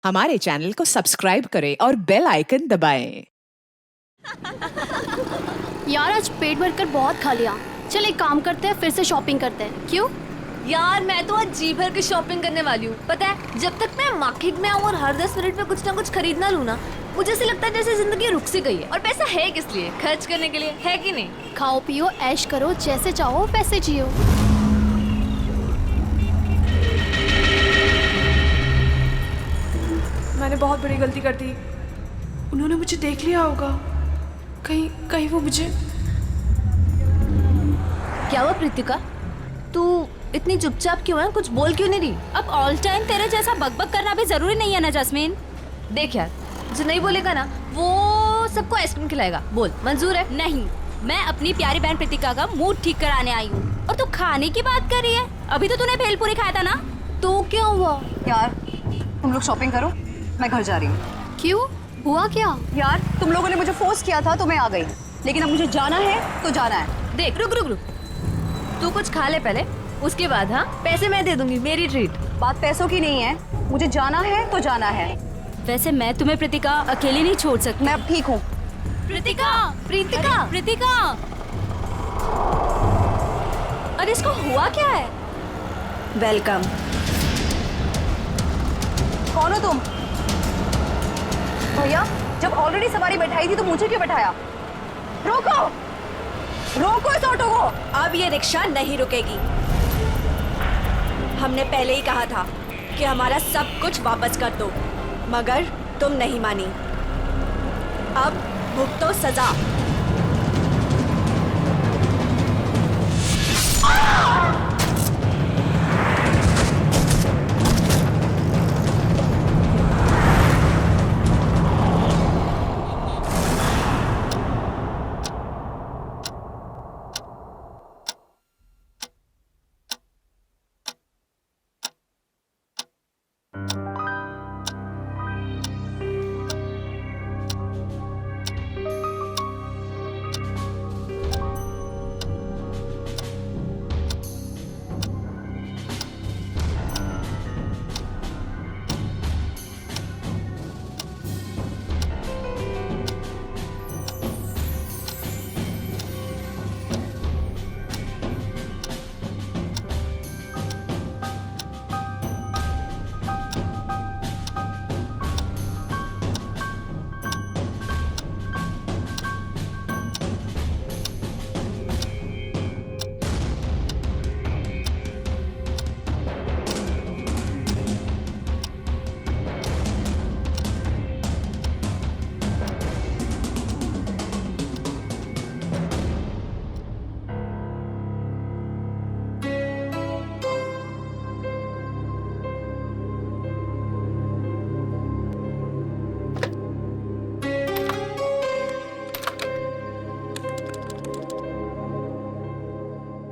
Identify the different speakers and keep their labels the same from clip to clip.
Speaker 1: हमारे चैनल को सब्सक्राइब करें और बेल आइकन दबाएं।
Speaker 2: यार आज पेट भरकर बहुत खा लिया। चल एक काम करते हैं, फिर से शॉपिंग करते हैं। क्यों?
Speaker 3: यार मैं तो आज जी भर के शॉपिंग करने वाली हूँ। पता है, जब तक मैं मार्केट में आऊँ और हर 10 मिनट में कुछ ना कुछ खरीदना लूँ ना, मुझे ऐसे लगता है जैसे जिंदगी रुक सी गई है। और पैसा है किस लिए? खर्च करने के लिए, है कि नहीं?
Speaker 2: खाओ पियो ऐश करो, जैसे चाहो वैसे जियो।
Speaker 4: मैंने बहुत बड़ी गलती कर दी। उन्होंने मुझे देख लिया होगा। कहीं कहीं वो मुझे।
Speaker 3: क्या हुआ प्रीतिका, तू इतनी चुपचाप क्यों है? कुछ बोल क्यों नहीं रही?
Speaker 5: अब ऑल टाइम तेरे जैसा बकबक करना भी जरूरी नहीं है ना जैस्मीन।
Speaker 3: देख यार, जो नहीं बोलेगा ना वो सबको आइसक्रीम खिलाएगा। बोल, मंजूर है?
Speaker 5: नहीं, मैं अपनी प्यारी बहन प्रीतिका का मूड ठीक कराने आई हूँ और तू खाने की बात कर रही है। अभी तो तूने भेलपूरी खाया था ना।
Speaker 3: तो क्या हुआ?
Speaker 6: यार तुम लोग शॉपिंग करो, मैं घर जा रही हूँ।
Speaker 2: क्यों, हुआ क्या?
Speaker 6: यार तुम लोगों ने मुझे फोर्स किया था तो मैं आ गई, लेकिन अब मुझे जाना है तो जाना है।
Speaker 3: देख, रुक रुक रुक, तू कुछ खा ले पहले, उसके बाद हाँ पैसे मैं दे दूंगी, मेरी ट्रीट।
Speaker 6: बात पैसों की नहीं है, मुझे जाना है तो जाना है।
Speaker 5: वैसे मैं तुम्हें प्रीतिका अकेले नहीं छोड़ सकती।
Speaker 6: मैं अब ठीक हूँ।
Speaker 5: प्रीतिका,
Speaker 3: प्रीतिका,
Speaker 5: प्रीतिका, अरे इसको हुआ क्या है? वेलकम।
Speaker 6: कौन हो तुम? भैया, जब ऑलरेडी सवारी बैठाई थी तो मुझे क्यों बैठाया? रोको, रोको इस ऑटो को।
Speaker 5: अब ये रिक्शा नहीं रुकेगी। हमने पहले ही कहा था कि हमारा सब कुछ वापस कर दो, मगर तुम नहीं मानी। अब भुगतो सजा।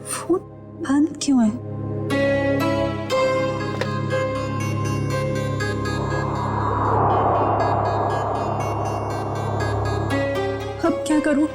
Speaker 6: फोन बंद क्यों है? अब क्या करूं?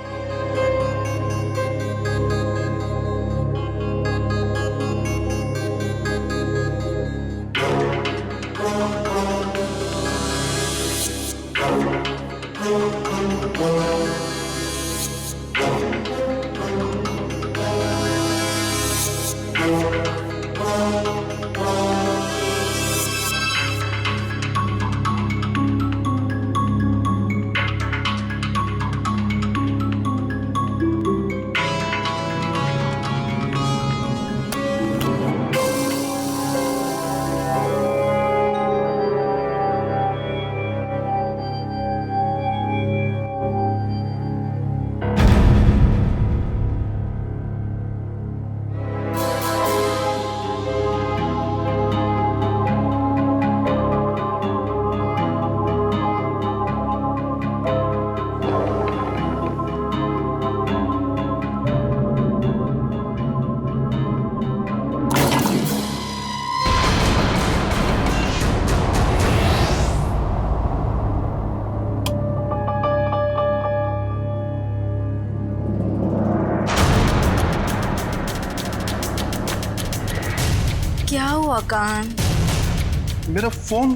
Speaker 6: क्या हुआ कान?
Speaker 7: मेरा फोन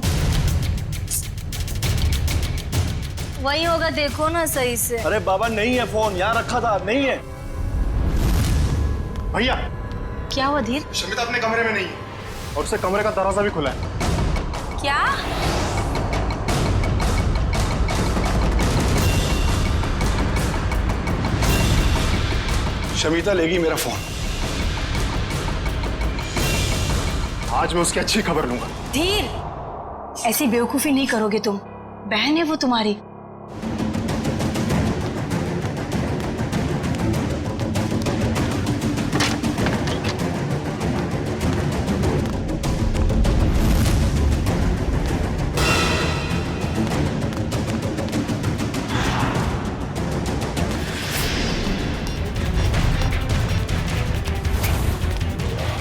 Speaker 3: वही होगा, देखो ना सही से।
Speaker 7: अरे बाबा नहीं है फोन, यहाँ रखा था, नहीं है।
Speaker 8: भैया
Speaker 3: क्या हुआ धीर?
Speaker 8: शमिता अपने कमरे में नहीं है और उससे कमरे का दरवाजा भी खुला है।
Speaker 3: क्या?
Speaker 8: शमिता लेगी मेरा फोन। आज मैं उसकी अच्छी खबर लूंगा।
Speaker 9: धीर, ऐसी बेवकूफी नहीं करोगे तुम। बहन है वो तुम्हारी।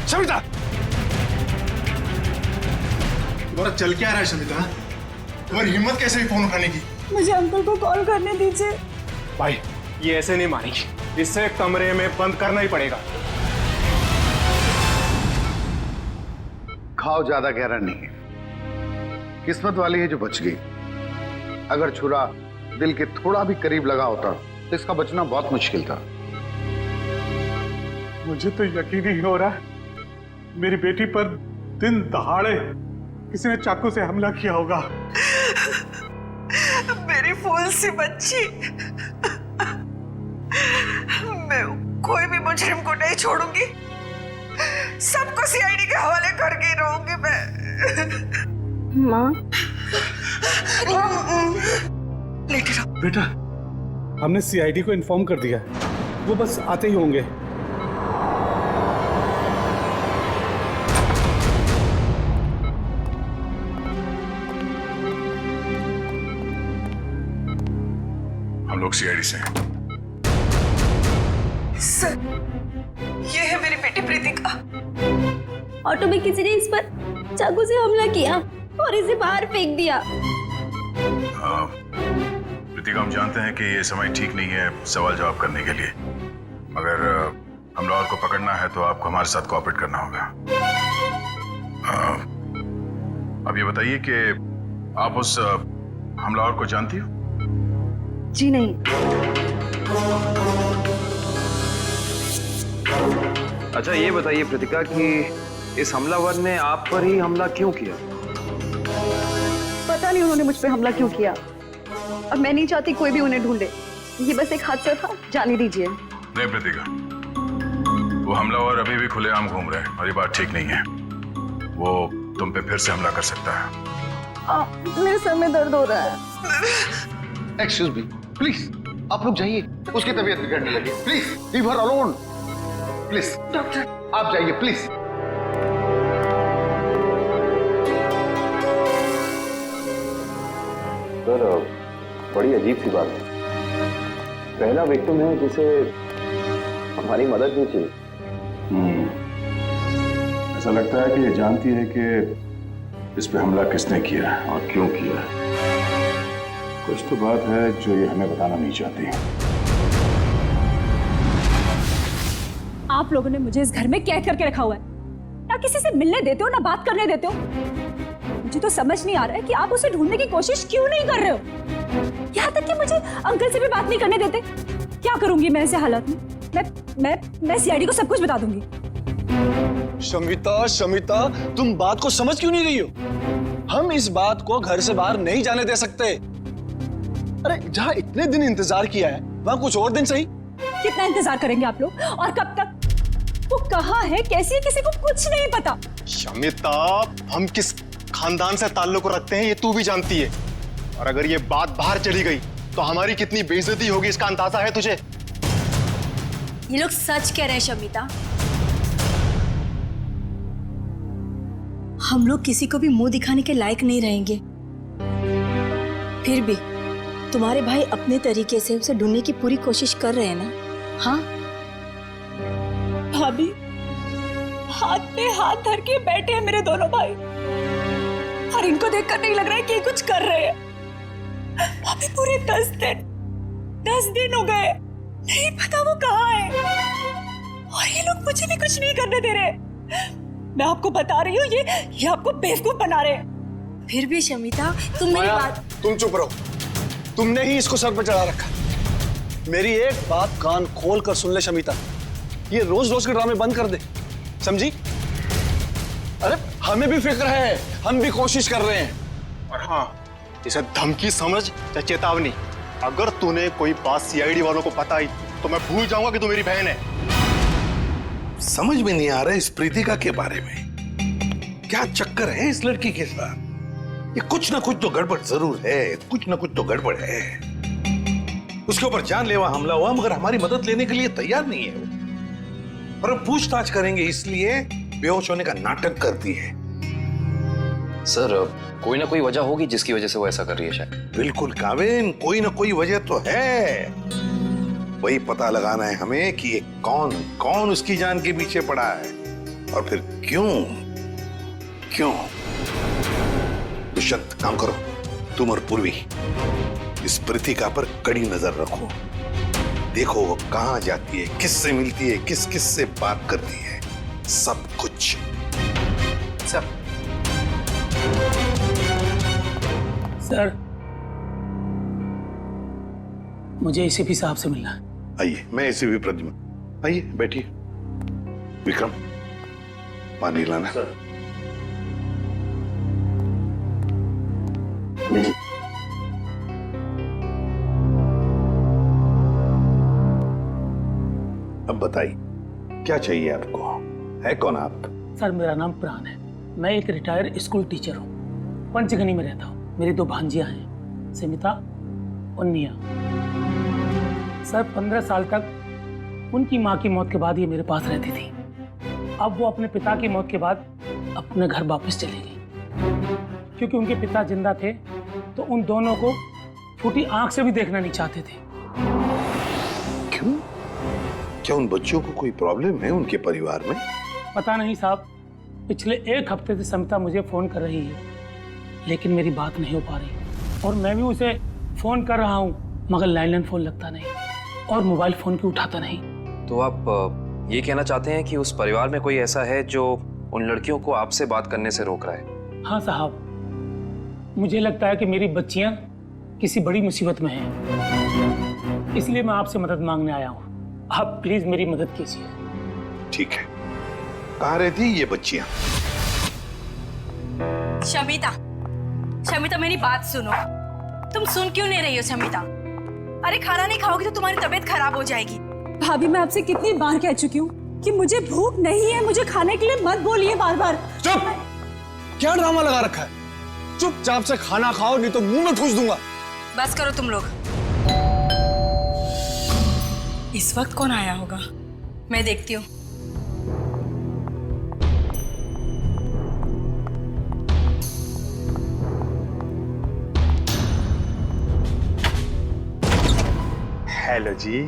Speaker 8: शमिता, तुम्हारा चल क्या रहा है शमिता? तुम्हारी हिम्मत कैसे हुई फोन उठाने की?
Speaker 9: मुझे अंकल को कॉल करने दीजिए।
Speaker 8: भाई ये ऐसे नहीं मानेगी, इससे कमरे में बंद करना ही पड़ेगा।
Speaker 10: घाव ज्यादा गहरा नहीं है, किस्मत वाली है जो बच गई। अगर छुरा दिल के थोड़ा भी करीब लगा होता तो इसका बचना बहुत मुश्किल था।
Speaker 8: मुझे तो यकीन ही हो रहा है मेरी बेटी पर दिन दहाड़े किसी ने चाकू से हमला किया होगा।
Speaker 11: मेरी फूल सी बच्ची, मैं कोई भी मुजरिम को नहीं छोड़ूंगी। सबको सीआईडी के हवाले करके रहूंगी मैं।
Speaker 9: माँ,
Speaker 11: लेटे रहो।
Speaker 8: बेटा, हमने सीआईडी को इन्फॉर्म कर दिया, वो बस आते ही होंगे। हम लोग सीआईडी से हैं।
Speaker 11: सर, ये है मेरी बेटी प्रीतिका।
Speaker 2: ऑटो में किसी ने इस पर चाकू से हमला किया और इसे बाहर फेंक दिया।
Speaker 12: प्रीतिका, हम जानते हैं कि ये समय ठीक नहीं है सवाल जवाब करने के लिए, मगर हमलावर को पकड़ना है तो आपको हमारे साथ कोऑपरेट करना होगा। अब ये बताइए कि आप उस हमलावर को जानती हो?
Speaker 6: जी नहीं।
Speaker 13: अच्छा ये बताइए प्रीतिका कि इस हमलावर ने आप पर ही हमला क्यों किया?
Speaker 6: पता नहीं उन्होंने मुझ पे हमला क्यों किया, और मैं नहीं चाहती कोई भी उन्हें ढूंढे। ये बस एक हादसा था, जाने दीजिए।
Speaker 12: नहीं प्रीतिका, वो हमलावर अभी भी खुलेआम घूम रहे हैं और ये बात ठीक नहीं है। वो तुम पे फिर से हमला कर सकता है।
Speaker 6: मेरे सर में दर्द हो रहा है।
Speaker 10: एक्सक्यूज मी, प्लीज आप लोग जाइए, उसकी तबीयत बिगड़ने लगी। Please leave her alone. Please doctor आप जाइए प्लीज।
Speaker 13: सर, बड़ी अजीब सी बात है। पहला विक्टिम है जिसे हमारी मदद नहीं चाहिए।
Speaker 12: ऐसा लगता है कि ये जानती है कि इस पे हमला किसने किया है और क्यों किया है। कुछ तो बात है जो ये हमें बताना नहीं चाहती।
Speaker 9: आप लोगों ने मुझे इस घर में कैद करके रखा हुआ है। ना किसी से मिलने देते हो, ना बात करने देते हो। मुझे तो समझ नहीं आ रहा है कि आप उसे ढूंढने की कोशिश क्यों नहीं कर रहे हो। यहाँ तक कि मुझे अंकल से भी बात नहीं करने देते। क्या करूंगी मैं ऐसे हालात में? मैं सीआईडी को सब कुछ बता दूंगी।
Speaker 7: शमिता, शमिता, तुम बात को समझ क्यों नहीं रही हो? हम इस बात को घर से बाहर नहीं जाने दे सकते। अरे जहाँ इतने दिन इंतजार किया है वहाँ कुछ और दिन सही।
Speaker 9: कितना इंतजार करेंगे आप लोग, और कब तक? वो कहाँ है, कैसी है, किसी को कुछ नहीं पता।
Speaker 8: शमिता, हम किस खानदान से ताल्लुक रखते हैं ये तू भी जानती है, और अगर ये बात बाहर चली गई तो हमारी कितनी बेइज्जती होगी इसका अंदाजा है तुझे?
Speaker 9: ये लोग सच कह रहे हैं शमिता। हम लोग किसी को भी मुंह दिखाने के लायक नहीं रहेंगे। फिर भी तुम्हारे भाई अपने तरीके से उसे ढूंढने की पूरी कोशिश कर रहे हैं ना? हाँ भाभी, हाथ पे हाथ धर के बैठे हैं मेरे दोनों भाई, और इनको देखकर नहीं लग रहा है कि कुछ कर रहे हैं। भाभी पूरे 10 दिन हो गए, नहीं पता वो कहाँ है, और ये लोग मुझे भी कुछ नहीं करने दे रहे। मैं आपको बता रही हूँ, ये आपको बेवकूफ बना रहे हैं। फिर भी शमिता, तुम मेरी बात।
Speaker 8: तुम चुप रहो।
Speaker 7: तुमने ही इसको सर पर चढ़ा रखा। मेरी एक बात कान खोल कर सुन ले शमिता, ये रोज रोज के ड्रामे बंद कर दे, समझी? अरे हमें भी फिक्र है, हम भी कोशिश कर रहे हैं।
Speaker 8: और हाँ, इसे धमकी समझ या चेतावनी, अगर तूने कोई बात सीआईडी वालों को बताई तो मैं भूल जाऊंगा कि तू मेरी बहन है।
Speaker 14: समझ में नहीं आ रहा इस प्रीतिका के बारे में, क्या चक्कर है इस लड़की के साथ? ये कुछ ना कुछ तो गड़बड़ जरूर है, कुछ ना कुछ तो गड़बड़ है। उसके ऊपर जानलेवा हमला हुआ मगर हमारी मदद लेने के लिए तैयार नहीं है वो। और हम पूछताछ करेंगे इसलिए बेहोश होने का नाटक करती है।
Speaker 13: सर कोई ना कोई वजह होगी जिसकी वजह से वो ऐसा कर रही है शायद।
Speaker 14: बिल्कुल काविन, कोई ना कोई वजह तो है। वही पता लगाना है हमें कि ये कौन उसकी जान के पीछे पड़ा है और फिर क्यों। दुष्यंत, काम करो, तुम और पूर्वी इस प्रीतिका पर कड़ी नजर रखो। देखो वो कहां जाती है, किससे मिलती है, किस से बात करती है, सब कुछ।
Speaker 15: सर, मुझे एसीपी साहब से मिलना है।
Speaker 14: आइए, मैं एसीपी प्रद्युम्न, आइए बैठिए। विक्रम, पानी लाना। सर। अब बताइए क्या चाहिए आपको, है कौन आप?
Speaker 15: सर, मेरा नाम प्राण है, मैं एक रिटायर्ड स्कूल टीचर हूँ, पंचगनी में रहता हूँ। मेरी 2 भांजियां हैं, समिता और निया। सर, 15 साल तक उनकी माँ की मौत के बाद ये मेरे पास रहती थी। अब वो अपने पिता की मौत के बाद अपने घर वापस चली गई, क्योंकि उनके पिता जिंदा थे तो उन दोनों को फूटी आंख से भी देखना नहीं चाहते थे।
Speaker 14: क्यों? क्या उन बच्चों को कोई प्रॉब्लम है उनके परिवार में?
Speaker 15: पता नहीं साहब, पिछले 1 हफ्ते से समिता मुझे फोन कर रही है, लेकिन मेरी बात नहीं हो पा रही। और मैं भी उसे फोन कर रहा हूँ मगर लैंडलाइन फोन लगता नहीं और मोबाइल फोन भी उठाता नहीं।
Speaker 13: तो आप ये कहना चाहते हैं कि उस परिवार में कोई ऐसा है जो उन लड़कियों को आपसे बात करने से रोक रहा है?
Speaker 15: हाँ साहब, मुझे लगता है कि मेरी बच्चियां किसी बड़ी मुसीबत में हैं, इसलिए मैं आपसे मदद मांगने आया हूँ। आप प्लीज मेरी मदद कीजिए।
Speaker 14: ठीक है, कहाँ रहती ये बच्चियां?
Speaker 5: शमिता, मेरी बात सुनो। तुम सुन क्यों नहीं रही हो शमिता? अरे खाना नहीं खाओगी तो तुम्हारी तबीयत खराब हो जाएगी।
Speaker 9: भाभी, मैं आपसे कितनी बार कह चुकी हूँ कि मुझे भूख नहीं है, मुझे खाने के लिए मत बोलिए बार-बार।
Speaker 7: चुप! क्या ड्रामा लगा रखा है? चुपचाप से खाना खाओ नहीं तो मुंह में ठूस दूंगा।
Speaker 5: बस करो तुम लोग। इस वक्त कौन आया होगा, मैं देखती हूँ।
Speaker 16: हेलो जी।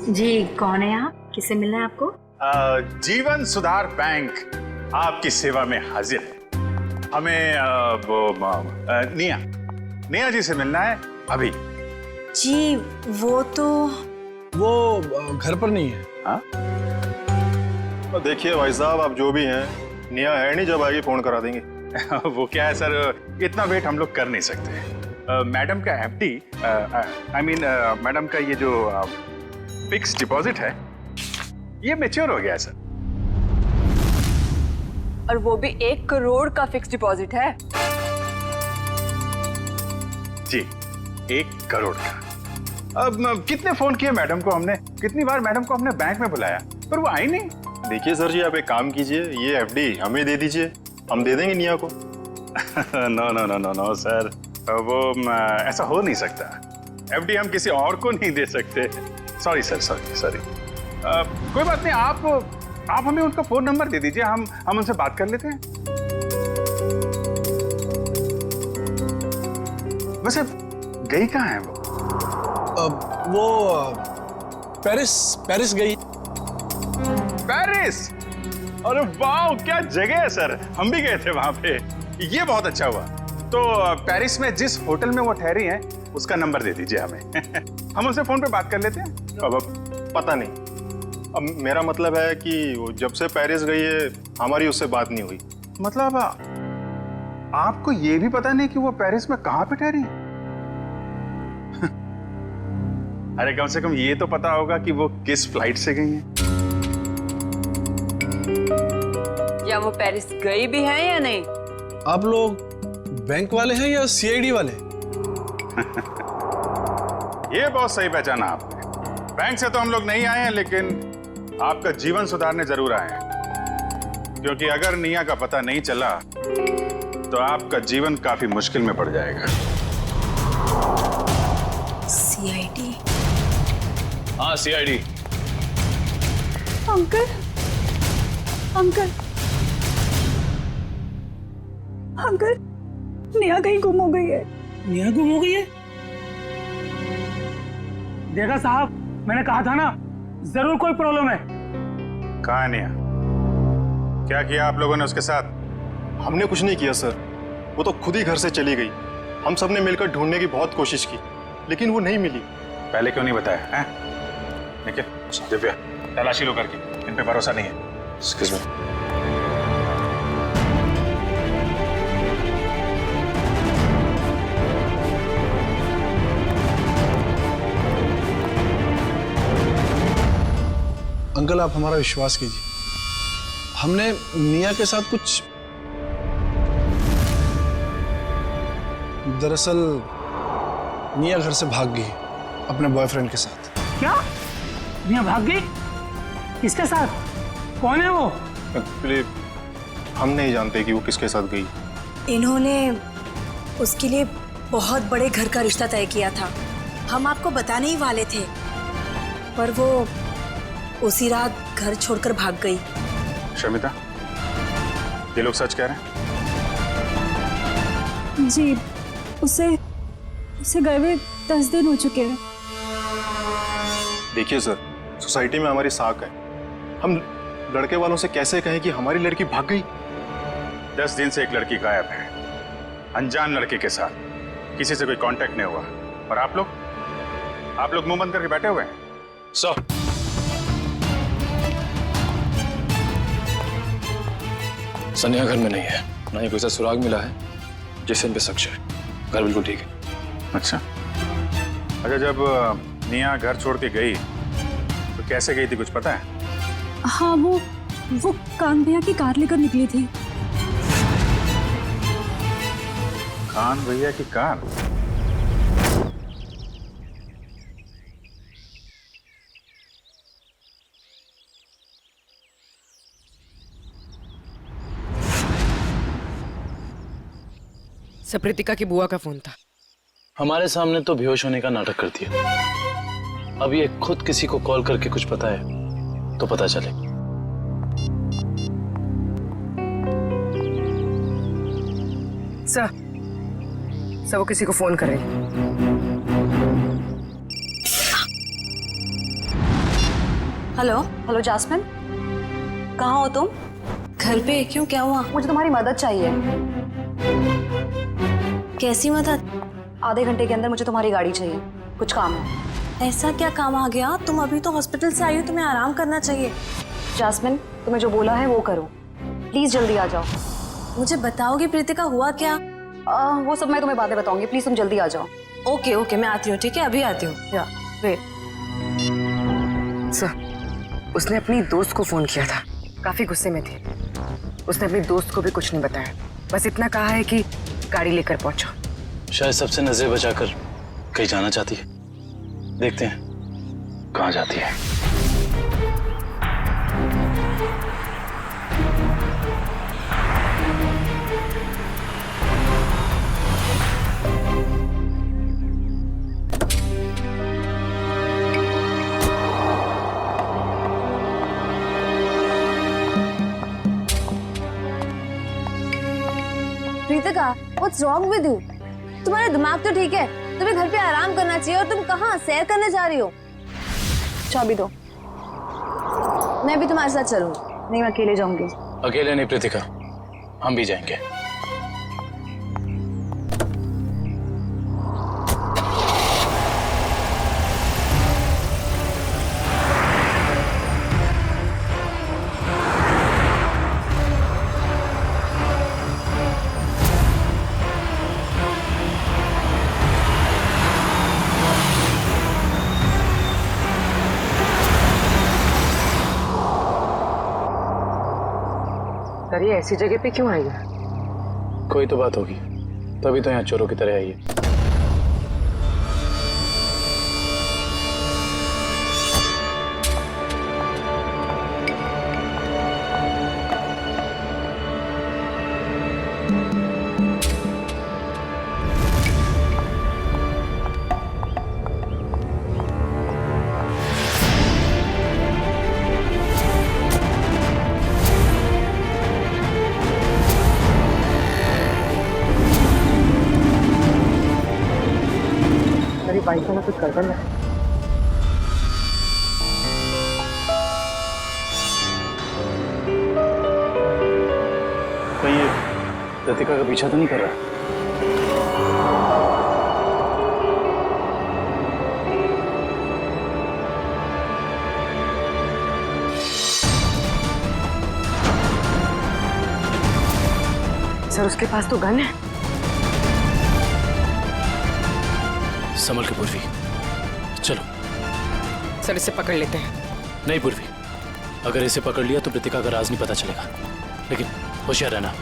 Speaker 2: जी, कौन है आप? किससे मिलना है आपको?
Speaker 16: जीवन सुधार बैंक आपकी सेवा में हाजिर है। हमें निया जी से मिलना है अभी।
Speaker 5: जी, वो
Speaker 7: घर पर नहीं है।
Speaker 8: हाँ? तो देखिए भाई साहब, आप जो भी हैं, निया है नहीं, जब आएगी फोन करा देंगे।
Speaker 16: वो क्या है सर, इतना वेट हम लोग कर नहीं सकते। मैडम का एफडी, आई मीन मैडम का ये जो फिक्स डिपॉजिट है ये मैच्योर हो गया है सर।
Speaker 6: और वो भी 1 करोड़ का फिक्स डिपॉजिट है।
Speaker 16: जी, 1 करोड़ का। अब कितने फोन किए मैडम को हमने, कितनी बार मैडम को हमने बैंक में बुलाया पर वो आई नहीं।
Speaker 8: देखिए सर जी, आप एक काम कीजिए, ये एफडी हमें दे दीजिए, हम दे देंगे निया को।
Speaker 16: No no no no no sir, वो ऐसा हो नहीं सकता। एफडी हम किसी और को नहीं दे सकते। Sorry sir, sorry. कोई बात नहीं, आप हमें उनका फोन नंबर दे दीजिए, हम उनसे बात कर लेते हैं। वैसे गई कहाँ है वो?
Speaker 7: पेरिस गई।
Speaker 16: पेरिस? अरे वाह, क्या जगह है सर, हम भी गए थे वहां पे। ये बहुत अच्छा हुआ। तो पेरिस में जिस होटल में वो ठहरी हैं उसका नंबर दे दीजिए हमें। हम उनसे फोन पे बात कर लेते हैं।
Speaker 8: अब पता नहीं, अब मेरा मतलब है कि वो जब से पेरिस गई है हमारी उससे बात नहीं हुई।
Speaker 16: मतलब आपको ये भी पता नहीं कि वो पेरिस में कहाँ पे ठहरी? अरे कम से कम ये तो पता होगा कि वो किस फ्लाइट से गई हैं।
Speaker 6: या वो पेरिस गई भी है या नहीं?
Speaker 7: आप लोग बैंक वाले हैं या सीआईडी वाले?
Speaker 16: ये बहुत सही पहचाना आपने। बैंक से तो हम लोग नहीं आए हैं, लेकिन आपका जीवन सुधारने जरूर आए हैं। क्योंकि अगर निया का पता नहीं चला तो आपका जीवन काफी मुश्किल में पड़ जाएगा।
Speaker 5: सीआईडी?
Speaker 16: हाँ, CID.
Speaker 9: Uncle, uncle, uncle, Neha कहीं गुम हो गई है।
Speaker 15: नेहा गुम हो गई है? देखा साहब, मैंने कहा था ना, जरूर कोई प्रॉब्लम है।
Speaker 16: कहाँ है नेहा? क्या किया आप लोगों ने उसके साथ?
Speaker 8: हमने कुछ नहीं किया सर, वो तो खुद ही घर से चली गई। हम सब ने मिलकर ढूंढने की बहुत कोशिश की, लेकिन वो नहीं मिली।
Speaker 16: पहले क्यों नहीं बताया हैं? निखिल, दिव्या, तलाशी लो करके, इन पे भरोसा नहीं है। Excuse me.
Speaker 7: अंकल, आप हमारा विश्वास कीजिए, हमने निया के साथ कुछ, दरअसल निया घर से भाग गई अपने बॉयफ्रेंड के साथ।
Speaker 15: क्या? निया भाग गई? किसके साथ? कौन है वो?
Speaker 8: एक्चुअली हम नहीं जानते कि वो किसके साथ गई।
Speaker 5: इन्होंने उसके लिए बहुत बड़े घर का रिश्ता तय किया था। हम आपको बताने ही वाले थे, पर वो उसी रात घर छोड़कर भाग गई।
Speaker 16: शमिता, ये लोग सच कह रहे हैं?
Speaker 9: जी, उसे गए हुए 10 दिन हो चुके हैं।
Speaker 8: देखिए सर, सोसाइटी में हमारी साख है, हम लड़के वालों से कैसे कहें कि हमारी लड़की भाग गई?
Speaker 16: 10 दिन से एक लड़की गायब है, अनजान लड़के के साथ, किसी से कोई कांटेक्ट नहीं हुआ। और आप लोग मुंह बंद करके बैठे हुए हैं। सो
Speaker 13: सनिया घर में नहीं है, ना ही कोई सा सुराग मिला है जिससे इन पे शक है। घर बिल्कुल ठीक है।
Speaker 16: अच्छा, जब निया घर छोड़ के गई तो कैसे गई थी, कुछ पता है?
Speaker 9: हाँ, वो कान भैया की कार लेकर निकली थी।
Speaker 16: कान भैया की कार?
Speaker 6: सप्रीतिका की बुआ का फोन था।
Speaker 13: हमारे सामने तो बेहोश होने का नाटक करती है। अब ये खुद किसी को कॉल करके कुछ पता है तो पता चले।
Speaker 6: सर, वो किसी को फोन करे।
Speaker 5: हेलो जास्मिन, कहाँ हो तुम? घर पे? क्यों, क्या हुआ?
Speaker 6: मुझे तुम्हारी मदद चाहिए।
Speaker 5: कैसी मदद?
Speaker 6: आधे घंटे के अंदर मुझे तुम्हारी गाड़ी चाहिए, कुछ काम है।
Speaker 5: ऐसा क्या काम आ गया? तुम अभी तो हॉस्पिटल से आई हो, तुम्हें आराम करना चाहिए।
Speaker 6: जास्मिन, तुम्हें जो बोला है वो करो, प्लीज जल्दी आ जाओ।
Speaker 5: मुझे बताओगे प्रीतिका हुआ क्या?
Speaker 6: वो सब मैं तुम्हें बातें बताऊंगी, प्लीज तुम जल्दी आ जाओ।
Speaker 5: ओके, मैं आती हूँ, ठीक है, अभी आती हूँ।
Speaker 6: या वेट। सर, उसने अपनी दोस्त को फोन किया था, काफी गुस्से में थी। उसने अपनी दोस्त को भी कुछ नहीं बताया, बस इतना कहा है कि गाड़ी लेकर पहुंचो।
Speaker 13: शायद सबसे नजर बचाकर कहीं जाना चाहती है। देखते हैं कहाँ जाती है।
Speaker 3: Preetika, what's wrong with you? तुम्हारा दिमाग तो ठीक है, तुम्हें घर पे आराम करना चाहिए और तुम कहाँ सैर करने जा रही हो? चाबी दो, मैं भी तुम्हारे साथ चलूंगी।
Speaker 6: नहीं, मैं अकेले जाऊंगी।
Speaker 13: अकेले नहीं प्रीतिका, हम भी जाएंगे।
Speaker 6: और ये ऐसी जगह पे क्यों आई है?
Speaker 17: कोई तो बात होगी, तभी तो यहाँ चोरों की तरह आई है।
Speaker 6: बाइक में कुछ गड़बड़ है।
Speaker 17: कहीं ये लतिका का पीछा तो नहीं कर रहा?
Speaker 6: सर उसके पास तो गन है।
Speaker 17: संभल के पूर्वी, चलो।
Speaker 6: सर इसे पकड़ लेते हैं।
Speaker 17: नहीं पूर्वी, अगर इसे पकड़ लिया तो प्रीतिका का राज नहीं पता चलेगा, लेकिन होशियार रहना,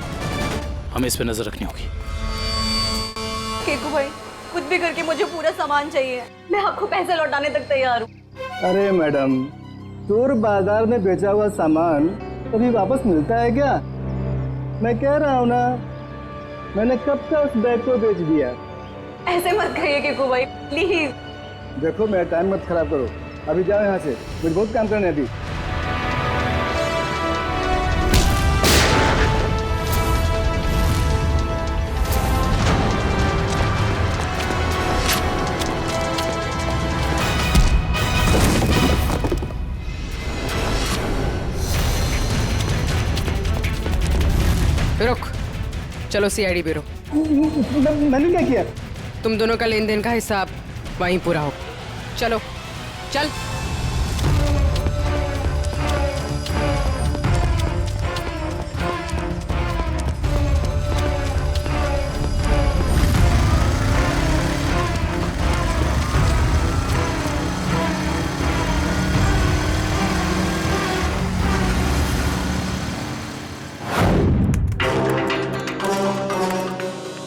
Speaker 17: हमें इस पे नजर रखनी होगी।
Speaker 2: केकू भाई, कुछ भी करके मुझे पूरा सामान चाहिए, मैं आपको पैसे लौटाने तक तैयार हूँ।
Speaker 18: अरे मैडम, चोर बाजार में बेचा हुआ सामान कभी वापस मिलता है क्या? मैं कह रहा हूँ ना, मैंने कब का उस बैग को बेच दिया।
Speaker 2: ऐसे मत कहिए केकू भाई, प्लीज।
Speaker 18: देखो मेरा टाइम मत खराब करो, अभी जाओ यहाँ से, मुझे बहुत काम करना है अभी।
Speaker 6: रुक, चलो सीआईडी ब्यूरो।
Speaker 18: मैंने क्या किया?
Speaker 6: तुम दोनों का लेन देन का हिसाब वहीं पूरा हो। चलो चल।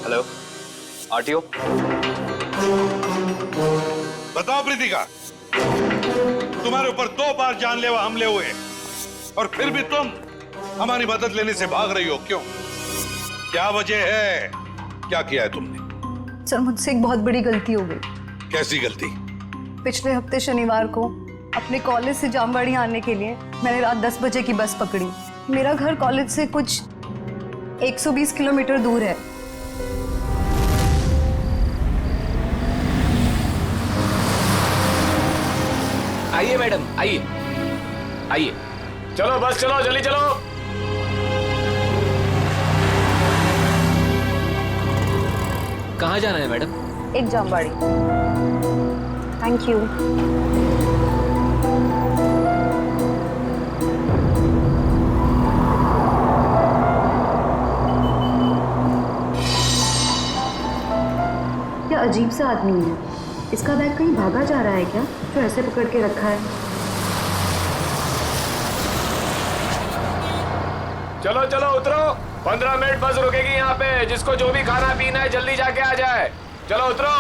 Speaker 13: Hello, RTO.
Speaker 14: बताओ प्रीतिका, तुम्हारे ऊपर 2 बार जानलेवा हमले हुए और फिर भी तुम हमारी मदद लेने से भाग रही हो, क्यों? क्या वजह है? क्या किया है तुमने?
Speaker 2: सर मुझसे एक बहुत बड़ी गलती हो गई।
Speaker 14: कैसी गलती?
Speaker 2: पिछले हफ्ते शनिवार को अपने कॉलेज से जामवाड़ी आने के लिए मैंने रात 10 बजे की बस पकड़ी। मेरा घर कॉलेज से कुछ 120 किलोमीटर दूर है।
Speaker 17: आइए मैडम, आइए आइए, चलो बस चलो, जल्दी चलो।
Speaker 13: कहाँ जाना है मैडम?
Speaker 2: एक जामवाड़ी। Thank you. क्या अजीब सा आदमी है। इसका बैग कहीं भागा जा रहा है क्या, जो ऐसे पकड़ के रखा है?
Speaker 17: चलो चलो उतरो, 15 मिनट बस रुकेगी यहाँ पे। जिसको जो भी खाना पीना है जल्दी जाके आ जाए। चलो उतरो।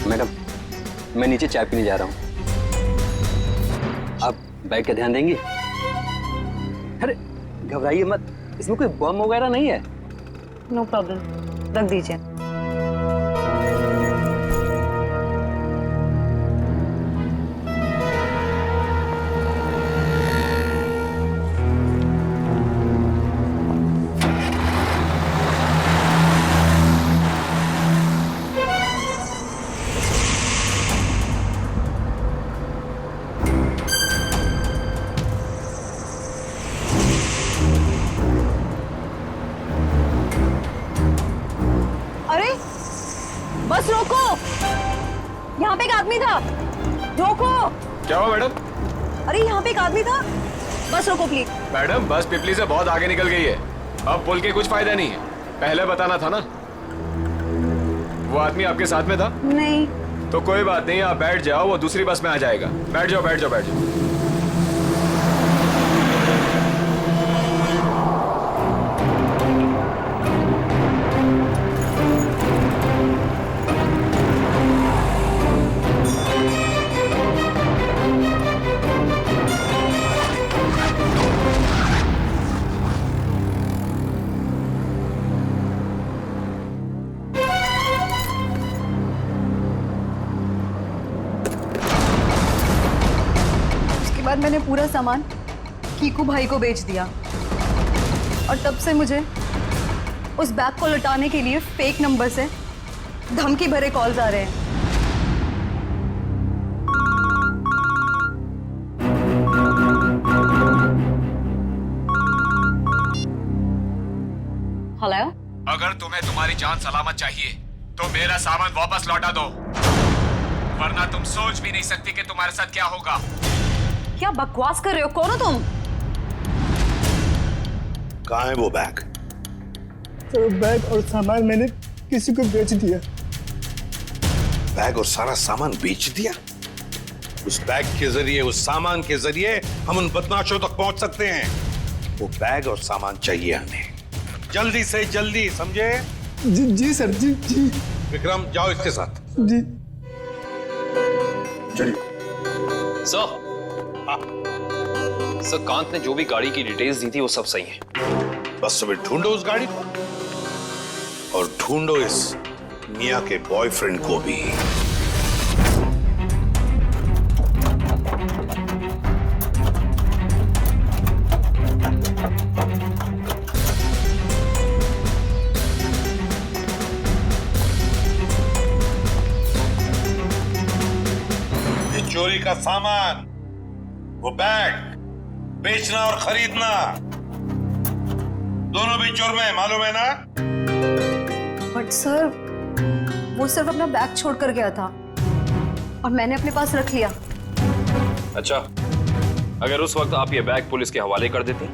Speaker 13: मैडम, मैं नीचे चाय पीने जा रहा हूँ, आप बैग का ध्यान देंगी? अरे घबराइए मत, इसमें कोई बम वगैरह नहीं है।
Speaker 2: नो प्रॉब्लम, रख दीजिए। बस रोको, यहाँ पे एक आदमी था, रोको।
Speaker 17: क्या हुआ मैडम?
Speaker 2: अरे यहाँ पे एक आदमी था, बस रोको प्लीज।
Speaker 13: मैडम बस पिपली से बहुत आगे निकल गई है, अब पुल के कुछ फायदा नहीं है, पहले बताना था ना। वो आदमी आपके साथ में था?
Speaker 2: नहीं।
Speaker 13: तो कोई बात नहीं, आप बैठ जाओ, वो दूसरी बस में आ जाएगा। बैठ जाओ बैठ जाओ बैठ जाओ।
Speaker 2: बाद मैंने पूरा सामान कीकू भाई को बेच दिया और तब से मुझे उस बैग को लौटाने के लिए फेक नंबर से धमकी भरे कॉल्स आ रहे हैं। हेलो,
Speaker 13: अगर तुम्हें तुम्हारी जान सलामत चाहिए तो मेरा सामान वापस लौटा दो, वरना तुम सोच भी नहीं सकती कि तुम्हारे साथ क्या होगा।
Speaker 2: क्या बकवास कर रहे हो? कौन हो तुम?
Speaker 14: कहाँ है वो बैग?
Speaker 18: तो बैग और सामान मैंने किसी को बेच दिया।
Speaker 14: बैग और सारा सामान बेच दिया? उस बैग के जरिए, उस सामान के जरिए हम उन बदमाशों तक पहुंच सकते हैं। वो बैग और सामान चाहिए हमें, जल्दी से जल्दी, समझे?
Speaker 18: जी सर, जी।
Speaker 14: विक्रम जाओ इसके साथ।
Speaker 18: जी
Speaker 13: चलिए। सर कांत ने जो भी गाड़ी की डिटेल्स दी थी वो सब सही है।
Speaker 14: बस अभी ढूंढो उस गाड़ी को और ढूंढो इस मिया के बॉयफ्रेंड को भी। ये चोरी का सामान, वो बैग बेचना और खरीदना दोनों भी जुर्म है, मालूम है ना?
Speaker 2: बट सर, वो सिर्फ अपना बैग छोड़ कर गया था और मैंने अपने पास रख लिया।
Speaker 13: अच्छा, अगर उस वक्त आप ये बैग पुलिस के हवाले कर देती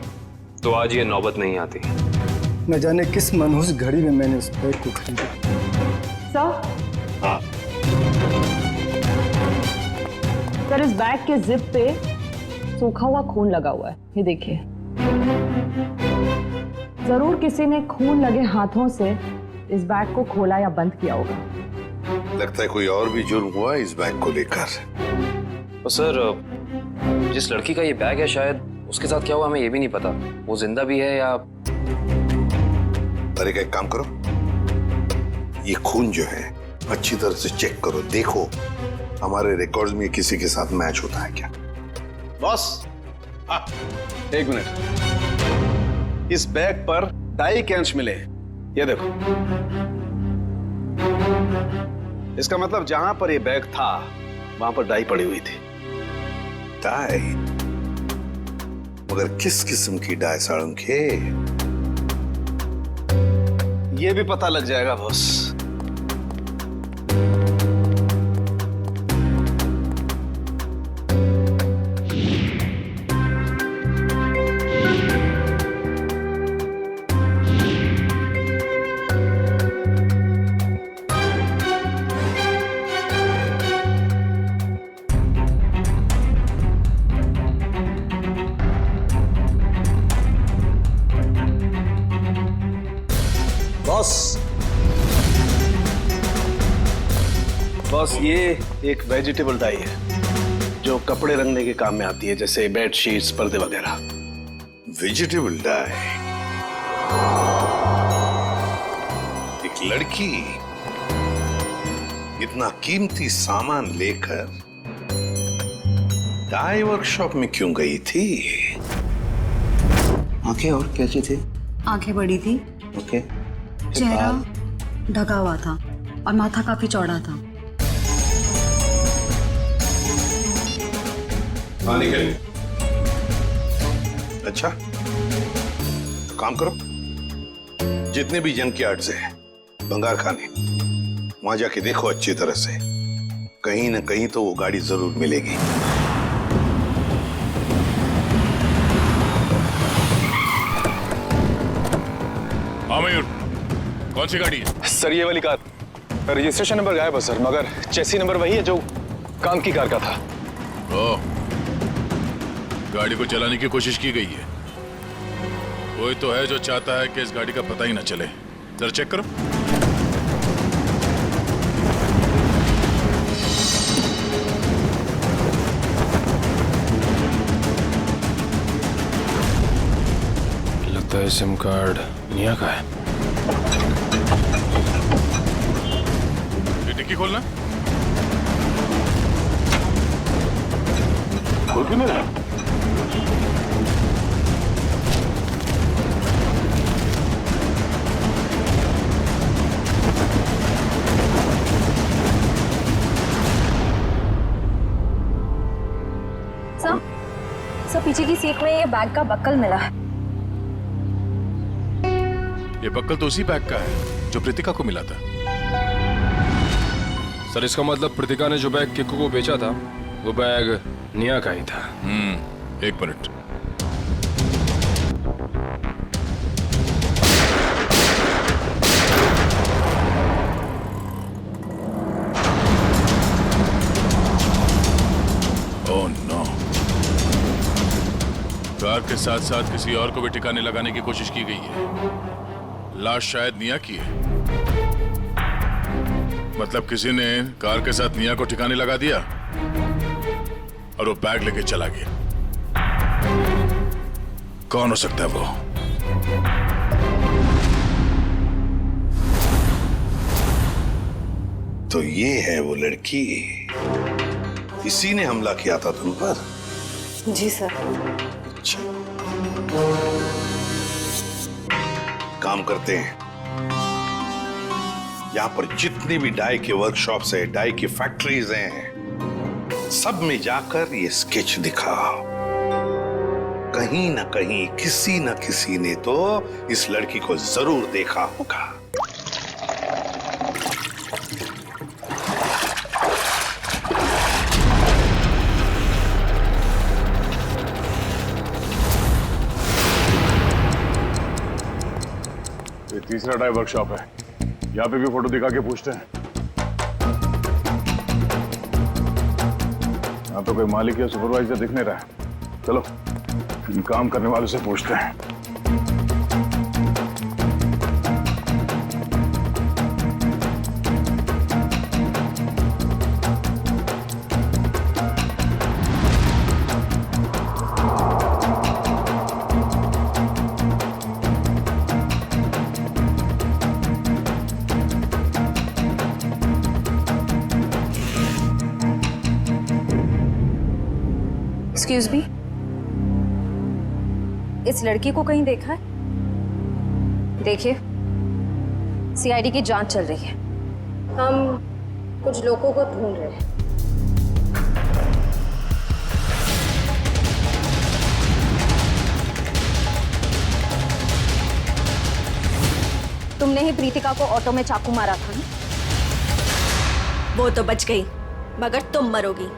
Speaker 13: तो आज ये नौबत नहीं आती।
Speaker 18: न जाने किस मनहूस घड़ी में मैंने उस बैग को खरीदा।
Speaker 19: सर, सर इस बैग के जिप पे सूखा हुआ खून लगा हुआ है, ये देखिए। जरूर किसी ने खून लगे हाथों से इस बैग को खोला या बंद किया होगा।
Speaker 14: लगता है कोई और भी जुर्म हुआ इस बैग को लेकर।
Speaker 13: तो सर, जिस लड़की का ये बैग है शायद उसके साथ क्या हुआ हमें ये भी नहीं पता। वो जिंदा भी है या...
Speaker 14: अरे एक काम करो, ये खून जो है अच्छी तरह से चेक करो, देखो हमारे रिकॉर्ड्स में किसी के साथ मैच होता है क्या।
Speaker 7: बॉस, एक मिनट, इस बैग पर डाई के अंश मिले, ये देखो। इसका मतलब जहां पर ये बैग था वहां पर डाई पड़ी हुई थी।
Speaker 14: डाई? मगर किस किस्म की डाई साळुंखे?
Speaker 7: ये भी पता लग जाएगा बॉस। बॉस, ये एक वेजिटेबल डाई है जो कपड़े रंगने के काम में आती है, जैसे बेड शीट्स, पर्दे वगैरह।
Speaker 14: Vegetable die? एक लड़की इतना कीमती सामान लेकर डाई वर्कशॉप में क्यों गई थी?
Speaker 2: आंखें और कैसी थी? आंखें बड़ी थी।
Speaker 14: ओके।
Speaker 2: चेहरा ढका हुआ था और माथा काफी चौड़ा था।
Speaker 14: अच्छा, तो काम करो, जितने भी जंक यार्ड्स हैं, भंगार खाने, वहां जाके देखो अच्छी तरह से, कहीं ना कहीं तो वो गाड़ी जरूर मिलेगी।
Speaker 16: सी गाड़ी है?
Speaker 7: सर ये वाली कार, रजिस्ट्रेशन नंबर गायब है सर, मगर चेसी नंबर वही है जो काम की कार का था।
Speaker 16: ओह, गाड़ी को चलाने की कोशिश की गई है। कोई तो है जो चाहता है कि इस गाड़ी का पता ही ना चले। जरा चेक करो।
Speaker 17: लगता है सिम कार्ड निया का है।
Speaker 16: ये डिक्की खोलना।
Speaker 7: खोल क्यों नहीं रहा?
Speaker 2: सर पीछे की सीट में ये बैग का बक्कल मिला है।
Speaker 16: ये बक्कल तो उसी बैग का है जो प्रीतिका को मिला था।
Speaker 20: सर इसका मतलब प्रीतिका ने जो बैग किक्कू को बेचा था वो बैग निया का ही था।
Speaker 16: एक मिनट। ओह नो, कार के साथ साथ किसी और को भी ठिकाने लगाने की कोशिश की गई है। लाश शायद निया की है। मतलब किसी ने कार के साथ निया को ठिकाने लगा दिया और वो बैग लेके चला गया। कौन हो सकता है वो?
Speaker 14: तो ये है वो लड़की, इसी ने हमला किया था तुम पर?
Speaker 2: जी सर।
Speaker 14: अच्छा, काम करते हैं, यहाँ पर जितनी भी डाई के वर्कशॉप्स है, डाई की फैक्ट्रीज हैं, सब में जाकर ये स्केच दिखाओ। कहीं ना कहीं किसी न किसी ने तो इस लड़की को जरूर देखा होगा।
Speaker 16: ये तीसरा डाई वर्कशॉप है, यहाँ पे भी फोटो दिखा के पूछते हैं। यहाँ तो कोई मालिक या सुपरवाइजर दिख नहीं रहा है। चलो इन काम करने वालों से पूछते हैं।
Speaker 2: एक्सक्यूज मी, इस लड़की को कहीं देखा है? देखिए, सीआईडी की जांच चल रही है। हम कुछ लोगों को ढूंढ रहे हैं। तुमने ही प्रीतिका को ऑटो में चाकू मारा था ना?
Speaker 5: वो तो बच गई, मगर तुम मरोगी।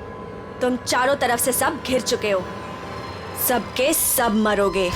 Speaker 5: तुम चारों तरफ से सब घिर चुके हो, सबके सब मरोगे।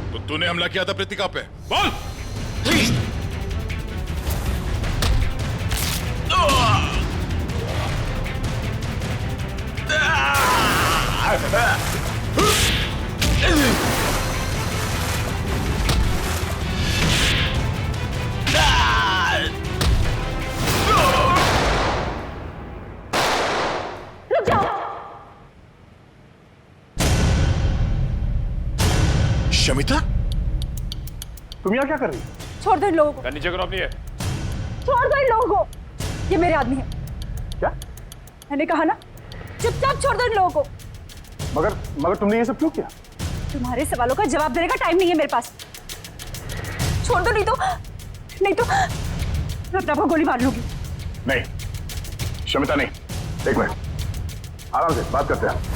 Speaker 16: तो तूने हमला किया था प्रीतिका पे, बोल।
Speaker 14: शमिता,
Speaker 8: तुम यहाँ क्या कर रही हो?
Speaker 9: छोड़ दो इन लोगों को,
Speaker 20: नीचे करो अपनी है।
Speaker 9: छोड़ दो इन लोगों को, ये मेरे आदमी है।
Speaker 8: क्या?
Speaker 9: मैंने कहा ना, चुपचाप छोड़ दो इन लोगों को।
Speaker 8: मगर तुमने ये सब क्यों किया?
Speaker 9: तुम्हारे सवालों का जवाब देने का टाइम नहीं है मेरे पास। छोड़ दो, नहीं तो मैं अपने आप को गोली मार लूंगी।
Speaker 8: नहीं शमिता, नहीं, एक मिनट, आराम से बात करते हैं।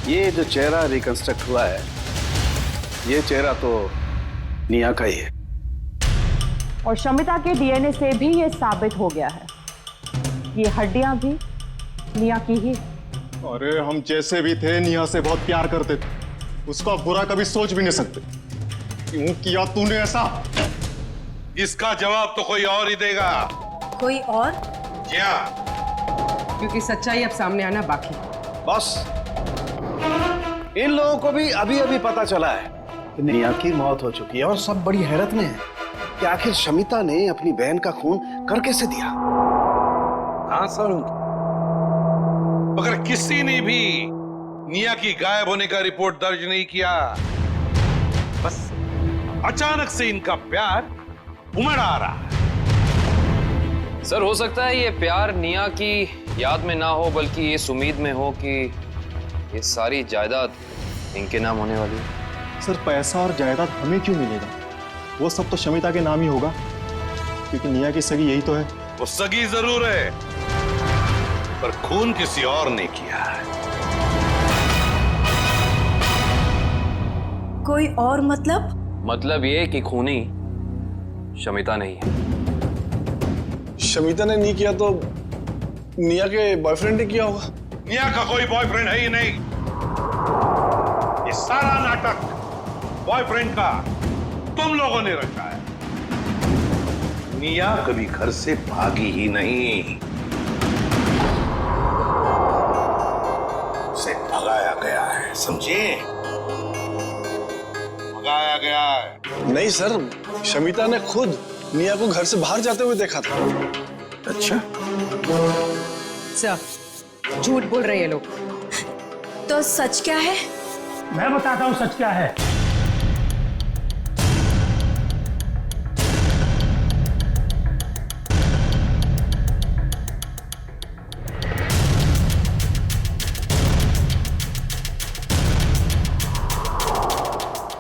Speaker 7: ये जो चेहरा रिकंस्ट्रक्ट हुआ है, ये चेहरा तो निया का ही है।
Speaker 19: और शमिता के डीएनए से भी ये साबित हो गया है, ये हड्डियां भी निया की ही।
Speaker 8: अरे हम जैसे भी थे निया से बहुत प्यार करते थे, उसका बुरा कभी सोच भी नहीं सकते। क्यों किया तूने ऐसा?
Speaker 14: इसका जवाब तो कोई और ही देगा।
Speaker 5: कोई और?
Speaker 14: क्या?
Speaker 6: क्योंकि सच्चाई अब सामने आना बाकी।
Speaker 7: बॉस, इन लोगों को भी अभी अभी पता चला है कि निया की मौत हो चुकी है और सब बड़ी हैरत में है कि आखिर शमिता ने अपनी बहन का खून कर कैसे दिया।
Speaker 14: हाँ सर, मगर किसी ने भी निया की गायब होने का रिपोर्ट दर्ज नहीं किया। बस अचानक से इनका प्यार उमड़ आ रहा है।
Speaker 20: सर हो सकता है ये प्यार निया की याद में ना हो, बल्कि ये उम्मीद में हो कि ये सारी जायदाद इनके नाम होने वाली है।
Speaker 8: सर पैसा और जायदाद हमें क्यों मिलेगा? वो सब तो शमिता के नाम ही होगा, क्योंकि निया की सगी यही तो है।
Speaker 14: वो सगी जरूर है, पर खून किसी और ने किया है।
Speaker 5: कोई और मतलब?
Speaker 20: मतलब ये कि खूनी शमिता नहीं है।
Speaker 7: शमिता ने नहीं किया तो निया के बॉयफ्रेंड ने किया होगा।
Speaker 14: निया का कोई बॉयफ्रेंड है ही नहीं। ये सारा नाटक बॉयफ्रेंड का तुम लोगों ने रखा है। निया कभी घर से भागी ही नहीं, उसे भगाया गया है, समझे? भगाया गया है।
Speaker 7: नहीं सर, शमिता ने खुद निया को घर से बाहर जाते हुए देखा था।
Speaker 6: अच्छा सर, झूठ बोल रहे हैं लोग।
Speaker 5: तो सच क्या है?
Speaker 15: मैं बताता हूँ सच क्या है।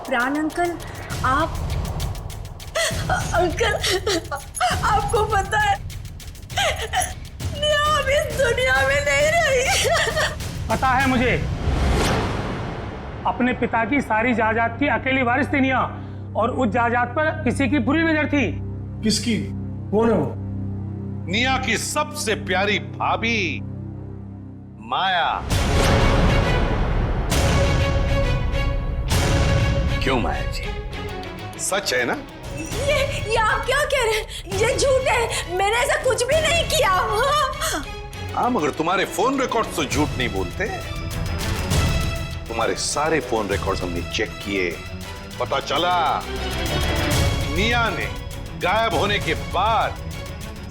Speaker 5: प्राण अंकल, आप अंकल, आपको पता है निया अब इस दुनिया में नहीं रही।
Speaker 15: पता है मुझे, अपने पिता की सारी जायदाद की अकेली वारिस थी निया, और उस जायदाद पर किसी की बुरी नजर थी।
Speaker 14: किसकी?
Speaker 15: कौन है वो?
Speaker 14: निया की सबसे प्यारी भाभी माया। क्यों माया जी, सच है ना?
Speaker 5: ये आप क्या कह रहे हैं? ये झूठ है, मैंने ऐसा कुछ भी नहीं किया।
Speaker 14: हाँ, मगर तुम्हारे फोन रिकॉर्ड्स तो झूठ नहीं बोलते। तुम्हारे सारे फोन रिकॉर्ड्स हमने चेक किए, पता चला निया ने गायब होने के बाद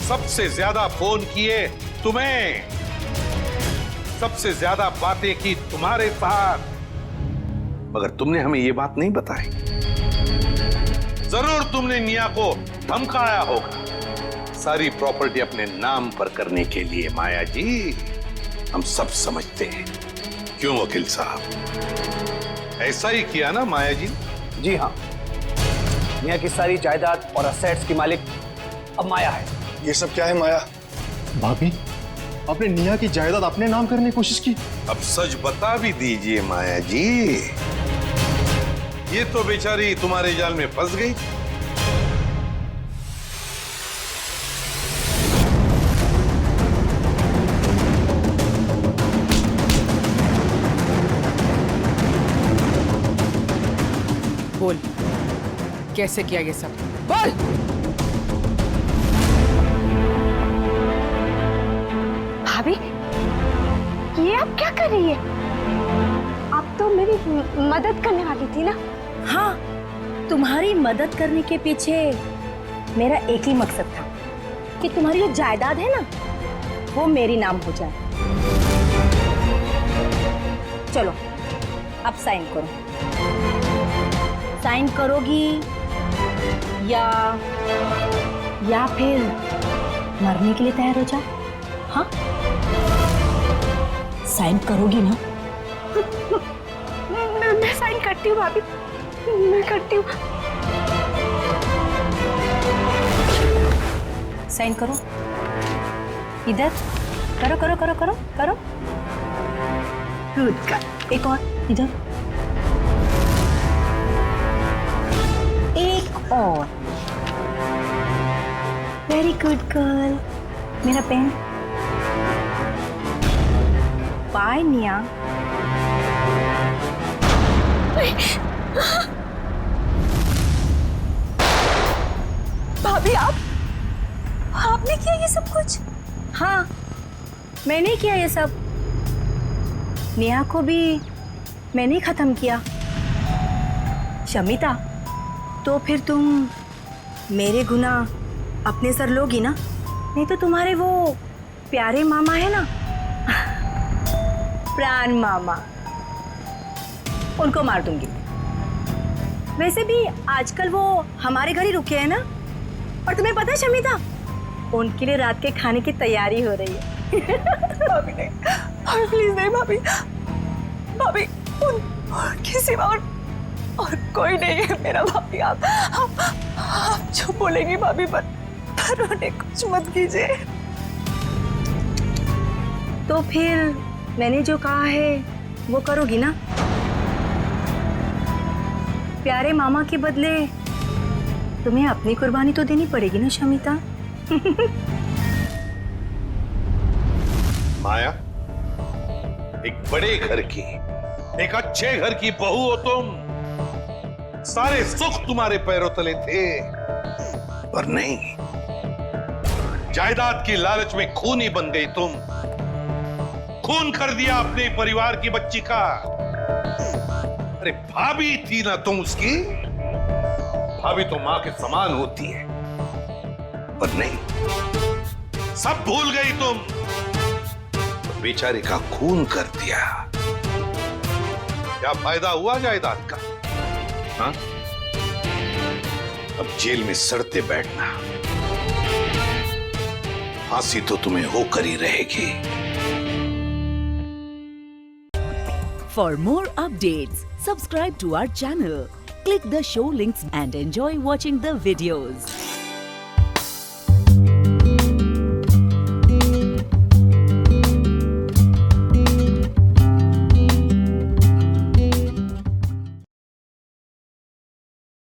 Speaker 14: सबसे ज्यादा फोन किए तुम्हें, सबसे ज्यादा बातें की तुम्हारे साथ, मगर तुमने हमें ये बात नहीं बताई। जरूर तुमने निया को धमकाया होगा सारी प्रॉपर्टी अपने नाम पर करने के लिए। माया जी, हम सब समझते हैं। क्यों वकील साहब, ऐसा ही किया ना माया जी?
Speaker 21: जी हाँ, निया की सारी जायदाद और असेट्स की मालिक अब माया है।
Speaker 7: ये सब क्या है माया?
Speaker 8: भाभी, आपने निया की जायदाद अपने नाम करने की कोशिश की।
Speaker 14: अब सच बता भी दीजिए माया जी, ये तो बेचारी तुम्हारे जाल में फंस गई।
Speaker 1: कैसे किया ये सब? बोल।
Speaker 22: भाभी, ये आप क्या कर रही है? आप तो मेरी मदद करने वाली थी ना?
Speaker 5: हाँ, तुम्हारी मदद करने के पीछे मेरा एक ही मकसद था कि तुम्हारी जो जायदाद है ना, वो मेरी नाम हो जाए। चलो, अब साइन करो। साइन करोगी या फिर मरने के लिए तैयार हो जाओ? हाँ, साइन करोगी ना?
Speaker 22: मैं साइन करती हूँ भाभी, मैं करती हूँ।
Speaker 5: साइन करो, इधर करो करो करो करो करो। Good girl. एक और, इधर एक और। Very good girl. मेरा पेन। बाय निया।
Speaker 22: भाभी, आपने किया ये सब कुछ?
Speaker 5: हाँ, मैंने किया ये सब। नेहा को भी मैंने ही खत्म किया। शमिता, तो फिर तुम मेरे गुनाह अपने सर लोगी ना? नहीं तो तुम्हारे वो प्यारे मामा है ना, प्राण मामा, उनको मार दूंगी। वैसे भी आजकल वो हमारे घर ही रुके हैं ना। और तुम्हें पता है शमिता, उनके लिए रात के खाने की तैयारी हो रही है।
Speaker 22: भाभी नहीं, प्लीज नहीं भाभी। भाभी, उनके सिवा और कोई नहीं है मेरा। भाभी, आप जो बोलेंगी भाभी, पर उन्हें कुछ मत कीजिए।
Speaker 5: तो फिर मैंने जो कहा है वो करोगी ना? प्यारे मामा के बदले तुम्हें अपनी कुर्बानी तो देनी पड़ेगी ना शमिता।
Speaker 14: माया, एक बड़े घर की, एक अच्छे घर की बहू हो तुम। सारे सुख तुम्हारे पैरों तले थे, पर नहीं, जायदाद की लालच में खूनी बन गई तुम। खून कर दिया अपने परिवार की बच्ची का। अरे भाभी थी ना तुम उसकी? भाभी तो मां के समान होती है, पर नहीं, सब भूल गई तुम। तो बेचारे का खून कर दिया। क्या फायदा हुआ जायदाद का? हाँ? अब जेल में सड़ते बैठना, फांसी तो तुम्हें होकर ही रहेगी।
Speaker 23: For more updates, subscribe to our channel, click the show links and enjoy watching the videos.